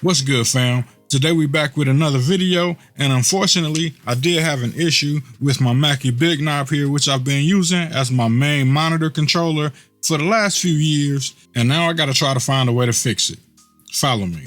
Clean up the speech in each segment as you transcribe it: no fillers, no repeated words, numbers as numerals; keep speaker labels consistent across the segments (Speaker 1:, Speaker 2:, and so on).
Speaker 1: What's good, fam? Today we back with another video, and unfortunately I did have an issue with my Mackie big knob here, which I've been using as my main monitor controller for the last few years, and now I gotta try to find a way to fix it. Follow me.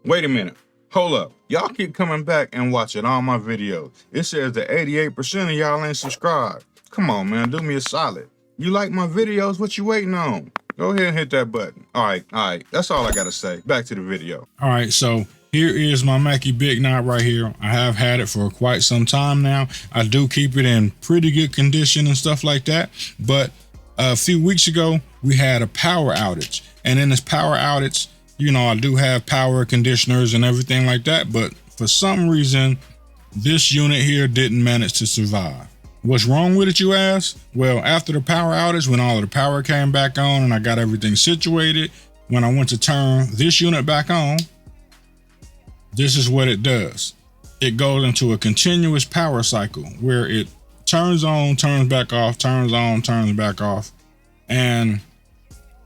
Speaker 1: Wait a minute, hold up. Y'all keep coming back and watching all my videos. It says that 88% of y'all ain't subscribed. Come on, man, do me a solid. You like my videos, what you waiting on? Go ahead and hit that button. All right, that's all I gotta say. Back to the video. All right, so here is my Mackie big knob right here. I have had it for quite some time now. I do keep it in pretty good condition and stuff like that, but a few weeks ago, we had a power outage. And in this power outage, you know, I do have power conditioners and everything like that, but for some reason, this unit here didn't manage to survive. What's wrong with it, you ask? Well, after the power outage, when all of the power came back on and I got everything situated, when I went to turn this unit back on, this is what it does. It goes into a continuous power cycle where it turns on, turns back off, turns on, turns back off. And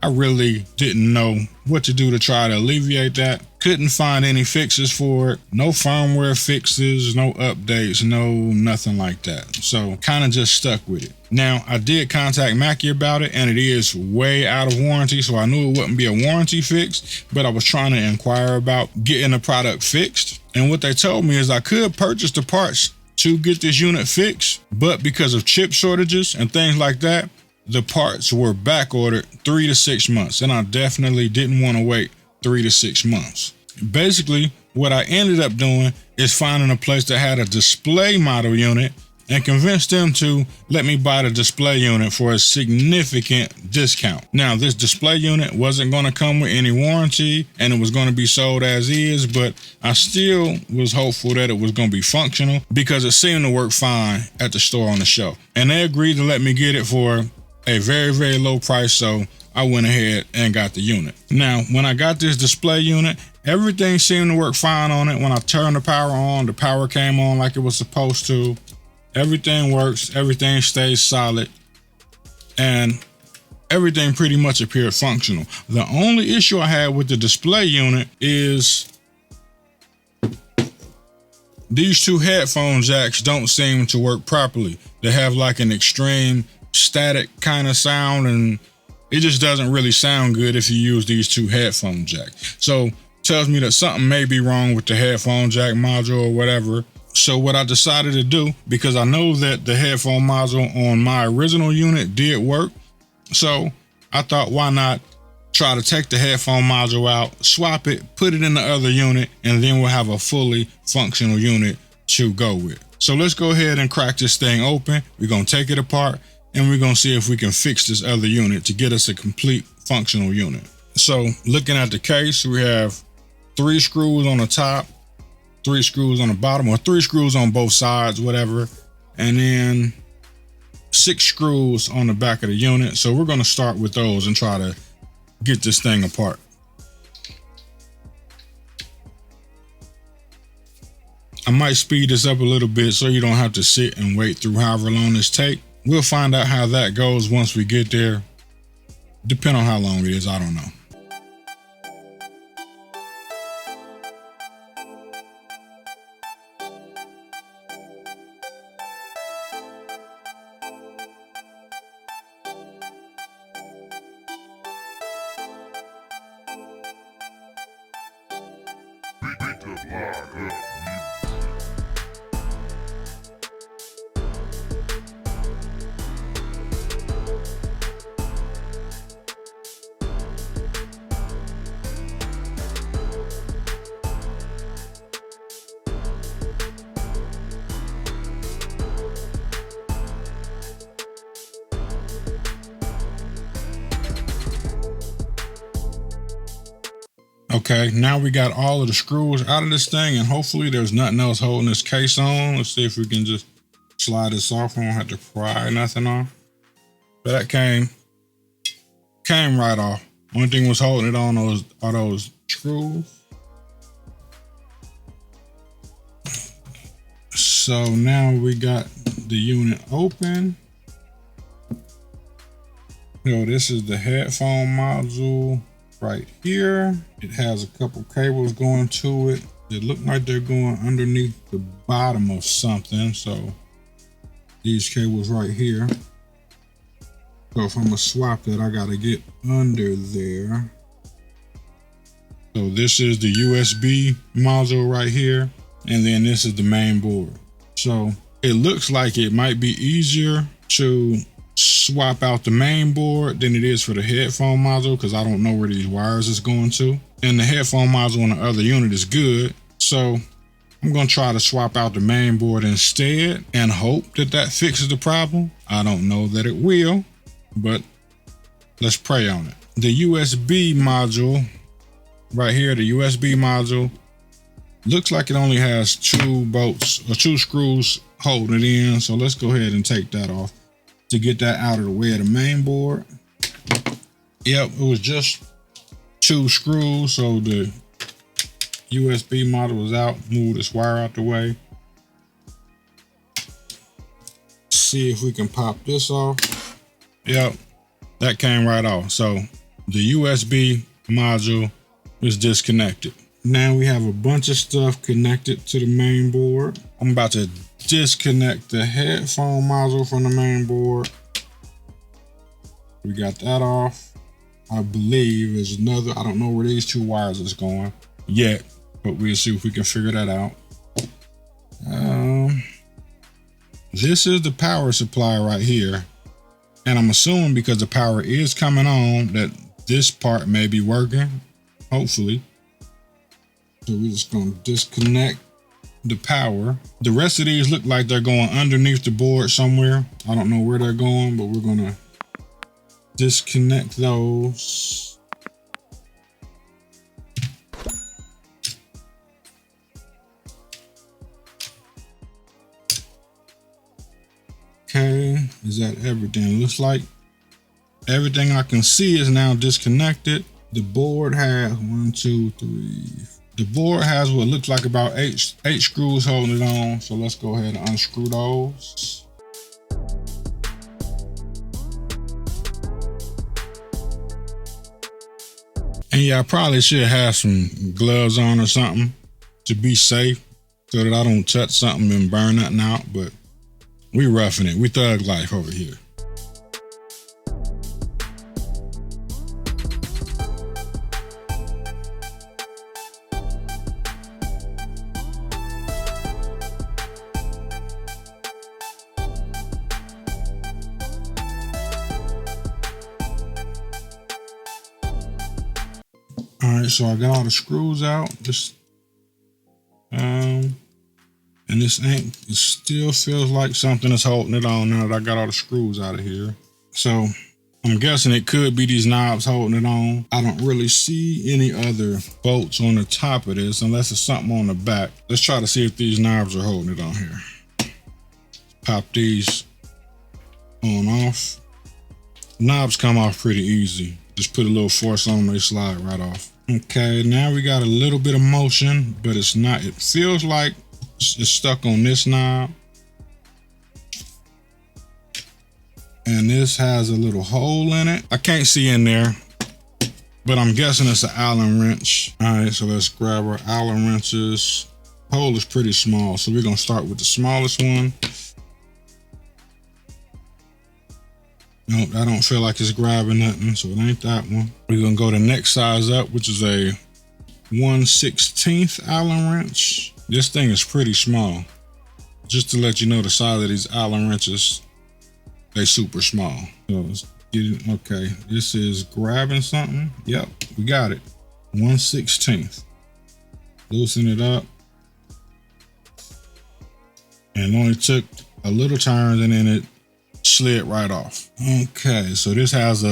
Speaker 1: I really didn't know what to do to try to alleviate that. Couldn't find any fixes for it. No firmware fixes, no updates, nothing like that. So kind of just stuck with it. Now, I did contact Mackie about it, and it is way out of warranty, so I knew it wouldn't be a warranty fix, but I was trying to inquire about getting the product fixed. And what they told me is I could purchase the parts to get this unit fixed, but because of chip shortages and things like that, the parts were back ordered 3 to 6 months, and I definitely didn't want to wait 3 to 6 months. Basically, what I ended up doing is finding a place that had a display model unit and convinced them to let me buy the display unit for a significant discount. Now, this display unit wasn't going to come with any warranty, and it was going to be sold as is, but I still was hopeful that it was going to be functional because it seemed to work fine at the store on the shelf. And they agreed to let me get it for a very, very low price, so I went ahead and got the unit. Now, when I got this display unit, everything seemed to work fine on it. When I turned the power on, the power came on like it was supposed to. Everything works, everything stays solid, and everything pretty much appeared functional. The only issue I had with the display unit is these two headphone jacks don't seem to work properly. They have like an extreme static kind of sound, and it just doesn't really sound good if you use these two headphone jacks. So tells me that something may be wrong with the headphone jack module or whatever. So what I decided to do, because I know that the headphone module on my original unit did work, so I thought, why not try to take the headphone module out, swap it, put it in the other unit, and then we'll have a fully functional unit to go with. So let's go ahead and crack this thing open. We're gonna take it apart, and we're gonna see if we can fix this other unit to get us a complete functional unit. So looking at the case, we have 3 screws on the top, 3 screws on the bottom, or 3 screws on both sides, whatever, and then 6 screws on the back of the unit. So we're gonna start with those and try to get this thing apart. I might speed this up a little bit so you don't have to sit and wait through however long this takes. We'll find out how that goes once we get there. Depending on how long it is, I don't know. Okay, now we got all of the screws out of this thing, and hopefully there's nothing else holding this case on. Let's see if we can just slide this off. I don't have to pry nothing off. But that came right off. Only thing was holding it on are those screws. So now we got the unit open. So this is the headphone module right here. It has a couple cables going to it. It look like they're going underneath the bottom of something. So these cables right here. So if I'm gonna swap that, I gotta get under there. So this is the USB module right here. And then this is the main board. So it looks like it might be easier to swap out the main board than it is for the headphone module, because I don't know where these wires is going to. And the headphone module on the other unit is good. So I'm gonna try to swap out the main board instead and hope that that fixes the problem. I don't know that it will, but let's pray on it. The USB module right here, the USB module, looks like it only has 2 bolts or 2 screws holding it in. So let's go ahead and take that off to get that out of the way of the main board. Yep, it was just 2 screws. So the USB module was out. Move this wire out the way. See if we can pop this off. Yep, that came right off. So the USB module is disconnected. Now we have a bunch of stuff connected to the main board. I'm about to disconnect the headphone module from the main board. We got that off. I believe there's another, I don't know where these 2 wires is going yet, but we'll see if we can figure that out. This is the power supply right here. And I'm assuming because the power is coming on that this part may be working, hopefully. So we're just gonna disconnect the power. The rest of these look like they're going underneath the board somewhere. I don't know where they're going, but we're gonna disconnect those. Okay, is that everything? Looks like everything I can see is now disconnected. The board has 1, 2, 3. The board has what looks like about 8 screws holding it on. So let's go ahead and unscrew those. And yeah, I probably should have some gloves on or something to be safe so that I don't touch something and burn nothing out, but we roughing it. We thug life over here. All right, so I got all the screws out. And this ain't, it still feels like something is holding it on now that I got all the screws out of here. So I'm guessing it could be these knobs holding it on. I don't really see any other bolts on the top of this unless it's something on the back. Let's try to see if these knobs are holding it on here. Pop these on off. Knobs come off pretty easy. Just put a little force on them, they slide right off. Okay, now we got a little bit of motion, but it's not, it feels like it's stuck on this knob. And this has a little hole in it. I can't see in there, but I'm guessing it's an Allen wrench. All right, so let's grab our Allen wrenches. Hole is pretty small, so we're gonna start with the smallest one. Nope, I don't feel like it's grabbing nothing, so it ain't that one. We're gonna go the next size up, which is a 1/16 Allen wrench. This thing is pretty small. Just to let you know the size of these Allen wrenches, they super small. So let's get it. Okay, this is grabbing something. Yep, we got it. 1/16. Loosen it up. And it only took a little turn and then it slid right off. Okay, so this has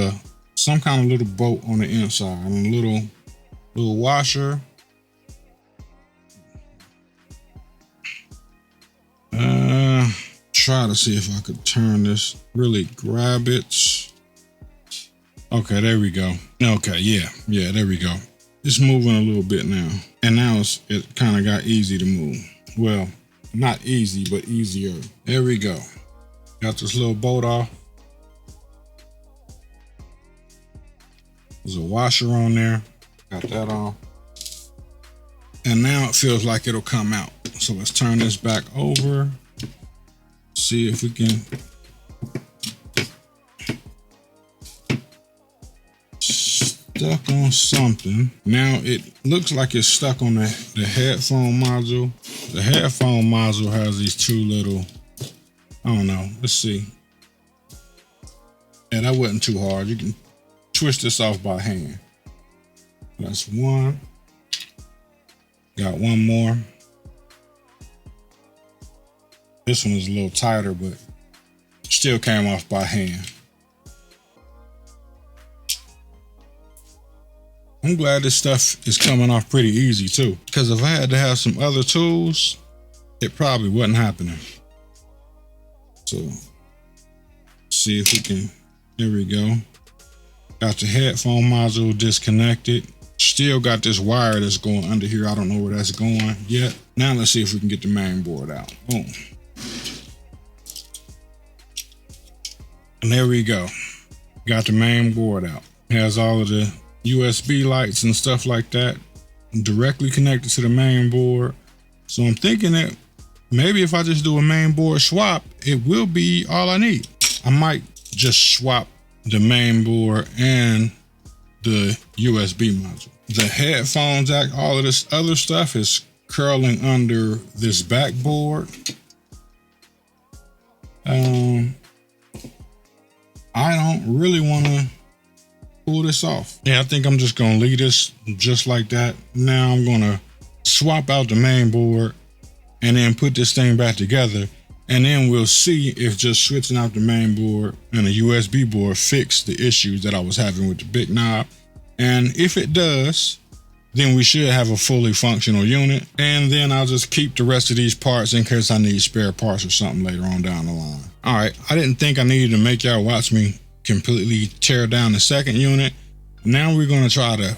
Speaker 1: some kind of little bolt on the inside and a little washer. try to see if I could turn this, really grab it. Okay, there we go. Okay, yeah, there we go. It's moving a little bit now. And now it kind of got easy to move. Well, not easy, but easier. There we go. Got this little bolt off. There's a washer on there. Got that off. And now it feels like it'll come out. So let's turn this back over. See if we can stuck on something. Now it looks like it's stuck on the headphone module. The headphone module has these two little, I don't know, let's see. Yeah, that wasn't too hard. You can twist this off by hand. That's one. Got one more. This one is a little tighter, but still came off by hand. I'm glad this stuff is coming off pretty easy too, because if I had to have some other tools, it probably wasn't happening. So, see if we can, there we go. Got the headphone module disconnected. Still got this wire that's going under here. I don't know where that's going yet. Now let's see if we can get the main board out. Boom. And there we go. Got the main board out. Has all of the USB lights and stuff like that directly connected to the main board. So I'm thinking that maybe if I just do a main board swap, it will be all I need. I might just swap the main board and the USB module. The headphone jack, all of this other stuff is curling under this backboard. I don't really want to pull this off. Yeah, I think I'm just going to leave this just like that. Now I'm going to swap out the main board and then put this thing back together. And then we'll see if just switching out the main board and a USB board fixed the issues that I was having with the big knob. And if it does, then we should have a fully functional unit. And then I'll just keep the rest of these parts in case I need spare parts or something later on down the line. All right, I didn't think I needed to make y'all watch me completely tear down the second unit. Now we're going to try to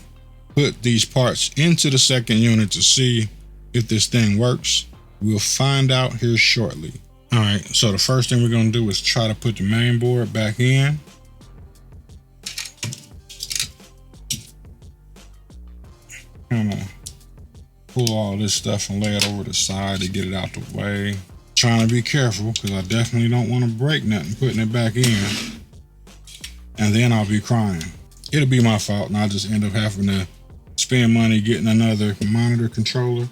Speaker 1: put these parts into the second unit to see if this thing works. We'll find out here shortly. All right, so the first thing we're going to do is try to put the main board back in. Kind of pull all this stuff and lay it over the side to get it out the way. Trying to be careful because I definitely don't want to break nothing putting it back in. And then I'll be crying. It'll be my fault and I'll just end up having to spend money getting another monitor controller,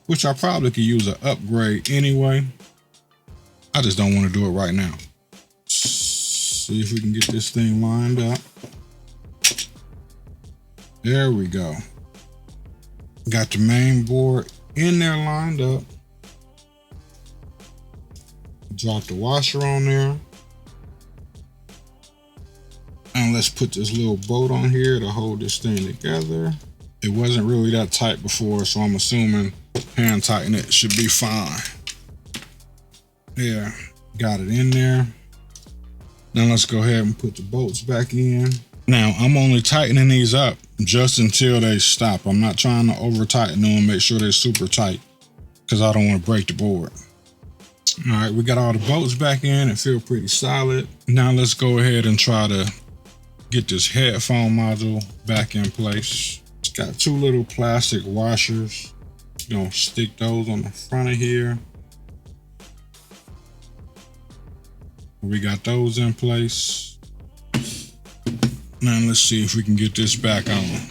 Speaker 1: which I probably could use an upgrade anyway. I just don't want to do it right now. See if we can get this thing lined up. There we go. Got the main board in there lined up. Drop the washer on there. And let's put this little bolt on here to hold this thing together. It wasn't really that tight before, so I'm assuming hand tighten it should be fine. Yeah, got it in there. Now let's go ahead and put the bolts back in. Now I'm only tightening these up just until they stop. I'm not trying to over tighten them and make sure they're super tight because I don't want to break the board. All right, we got all the bolts back in and feel pretty solid. Now let's go ahead and try to get this headphone module back in place. It's got two little plastic washers. Gonna stick those on the front of here. We got those in place. Now let's see if we can get this back on.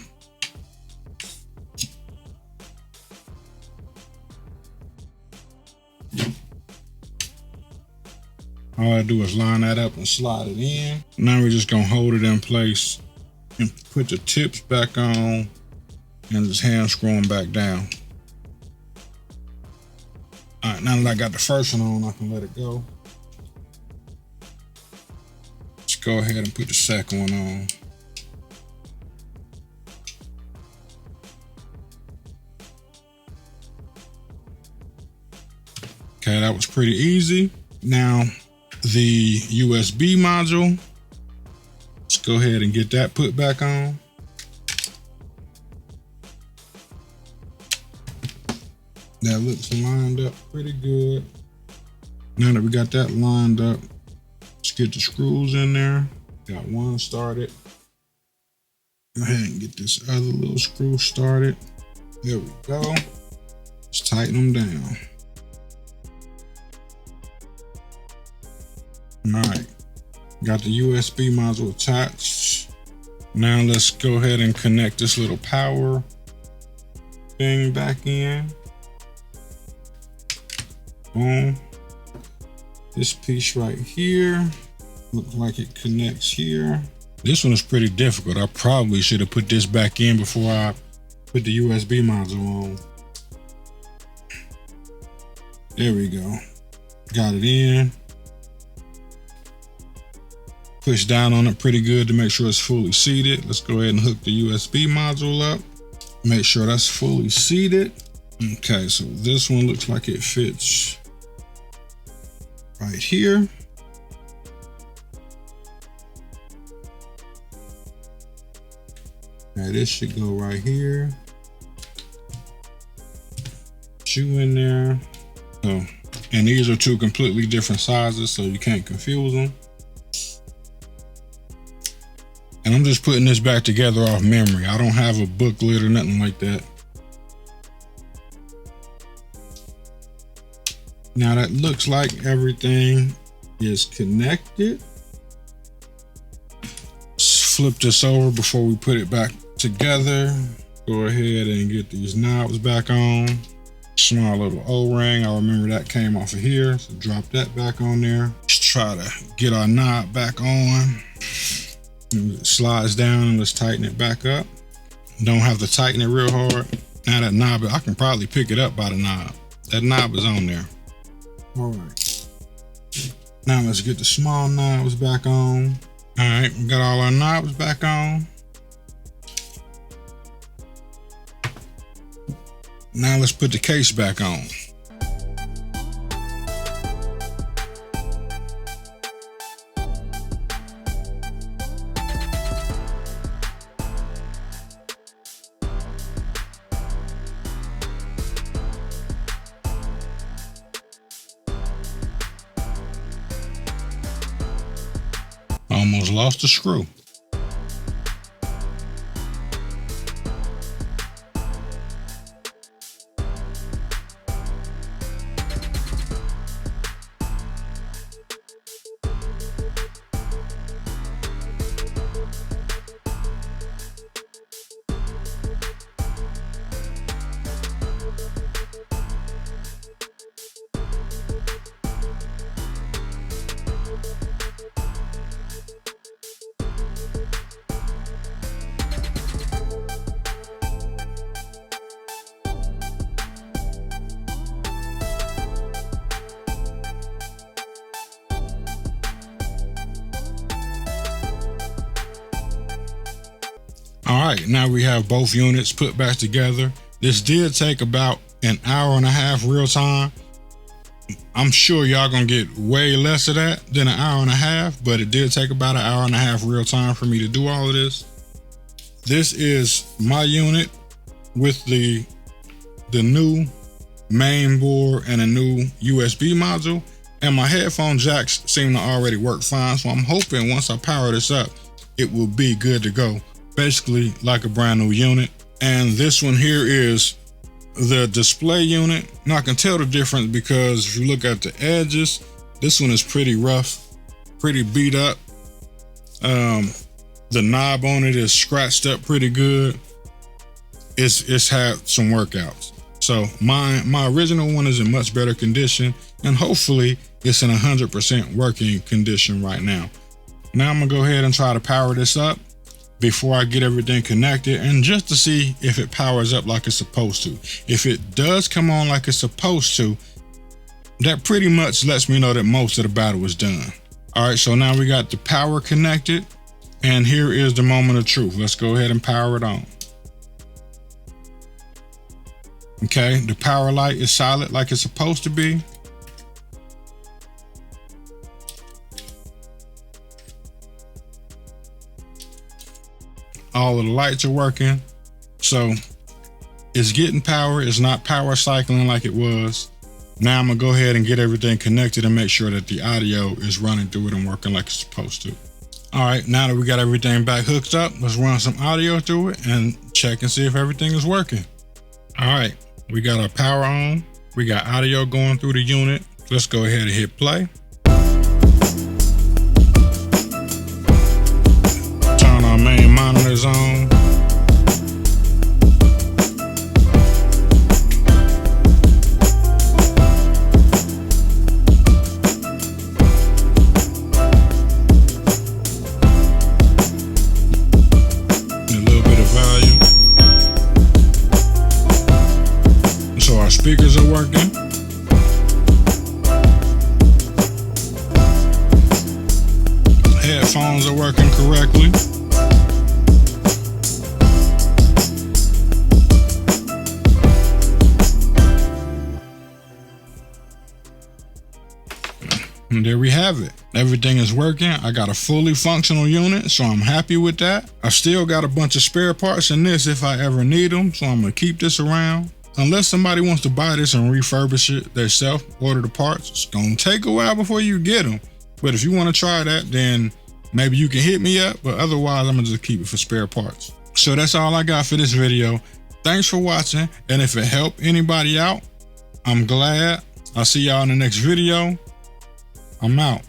Speaker 1: All I do is line that up and slide it in. Now we're just gonna hold it in place and put the tips back on and just hand screw them back down. All right, now that I got the first one on, I can let it go. Let's go ahead and put the second one on. Okay, that was pretty easy. Now the USB module, let's go ahead and get that put back on. That looks lined up pretty good. Now that we got that lined up, let's get the screws in there. Got one started. Go ahead and get this other little screw started. There we go. Let's tighten them down. All right, got the USB module attached. Now let's go ahead and connect this little power thing back in. Boom. This piece right here, looks like it connects here. This one is pretty difficult. I probably should have put this back in before I put the USB module on. There we go. Got it in. Push down on it pretty good to make sure it's fully seated. Let's go ahead and hook the USB module up. Make sure that's fully seated. Okay, so this one looks like it fits right here. Now this should go right here. Shoe in there. So, and these are two completely different sizes, so you can't confuse them. And I'm just putting this back together off memory. I don't have a booklet or nothing like that. Now that looks like everything is connected. Let's flip this over before we put it back together. Go ahead and get these knobs back on. Small little O-ring. I remember that came off of here. So drop that back on there. Let's try to get our knob back on. It slides down and let's tighten it back up. Don't have to tighten it real hard. Now that knob, I can probably pick it up by the knob. That knob is on there. All right. Now let's get the small knobs back on. All right, we got all our knobs back on. Now let's put the case back on. Almost lost a screw. All right, now we have both units put back together. This did take about an hour and a half real time. I'm sure y'all gonna get way less of that than an hour and a half, but it did take about an hour and a half real time for me to do all of this. This is my unit with the new main board and a new USB module, and my headphone jacks seem to already work fine. So I'm hoping once I power this up, it will be good to go. Basically like a brand new unit. And this one here is the display unit. Now I can tell the difference because if you look at the edges, this one is pretty rough, pretty beat up. The knob on it is scratched up pretty good. It's had some workouts. So my original one is in much better condition, and hopefully it's in 100% working condition right now. Now I'm gonna go ahead and try to power this up before I get everything connected, and just to see if it powers up like it's supposed to. If it does come on like it's supposed to, that pretty much lets me know that most of the battle is done. All right, so now we got the power connected, and here is the moment of truth. Let's go ahead and power it on. Okay, the power light is solid like it's supposed to be. All of the lights are working. So it's getting power. It's not power cycling like it was. Now I'm gonna go ahead and get everything connected and make sure that the audio is running through it and working like it's supposed to. All right, now that we got everything back hooked up, let's run some audio through it and check and see if everything is working. All right, we got our power on. We got audio going through the unit. Let's go ahead and hit play. Turn our main monitors on. Speakers are working. Headphones are working correctly. And there we have it. Everything is working. I got a fully functional unit, so I'm happy with that. I still got a bunch of spare parts in this if I ever need them, so I'm gonna keep this around. Unless somebody wants to buy this and refurbish it themselves, order the parts, it's gonna take a while before you get them. But if you want to try that, then maybe you can hit me up, but otherwise I'm gonna just keep it for spare parts. So that's all I got for this video. Thanks for watching, and if it helped anybody out, I'm glad. I'll see y'all in the next video. I'm out.